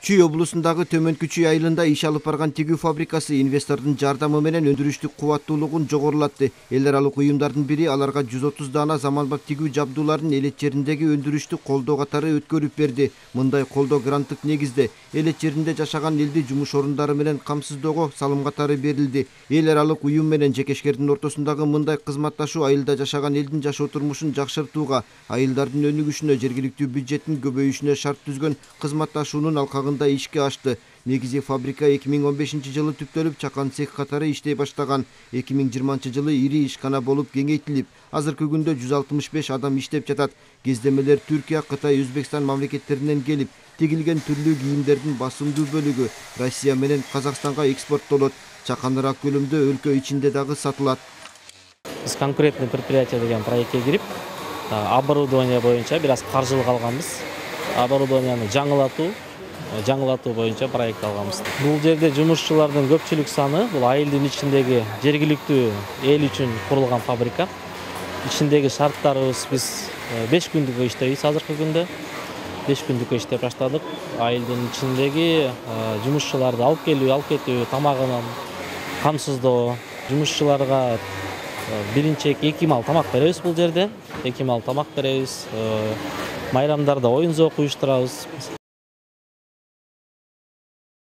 Чүй облусундагы Төмөнкү Чүй айылында иш алып барган тигүү фабрикасы инвестордун жардамы менен өндүрүштүк кубаттуулугун жогорулатты. Эл аралык уюмдардын бири аларга 130 даана заманбап тигүү жабдууларын элет жериндеги өндүрүштүк колдоо катары өткөрүп берди. Мындай колдоо гранттык негизде элет жеринде жашаган элди жумуш орундары менен камсыздоого салым катары берилди. Эл аралык уюм менен жекешкердин ортосундагы мындай кызматташуу айылда жашаган элдин жашоо турмушун жакшыртууга, айылдардын өнүгүшүнө, жергиликтүү бюджеттин көбөйүшүнө шарт түзгөн кызматташуунун алкагында ишке ашты. Негизи фабрика 2015-жылы түптөлүп, чакан цех катары иштей баштаган. 2020-жылы ири ишкана болуп кеңейтилип, азыркы күндө 165 адам иштеп жатат. Кездемелер Түркия, Кытай, Өзбекстан мамлекеттеринен келип, тигилген түрлүү кийимдердин басымдуу бөлүгү Россия менен Казакстанга экспорттолот. Чаканыраак көлөмдө өлкө ичинде дагы сатылат. Биз конкурентный предприятие деген проектке кирип, оборудование боюнча бир аз каржылык алганбыз. Оборудованияны жаңылатуу боюнча проект алганбыз. Бул жерде жумушчулардын көпчүлүк саны бул айылдын ичиндеги жергиликтүү эл үчүн курулган фабрика. Ичиндеги шарттарыбыз биз 5 күндүккө иштейбиз азыркы күндө. 5 күндүккө иштеп баштадык. Айылдын ичиндеги жумушчуларды алып кетүү, тамагынан камсыздоо, жумушчуларга биринчи 2 мал тамак беребиз бул жерде. 2 мал тамак беребиз. Майрамдарда оюн зоок уюштурабыз.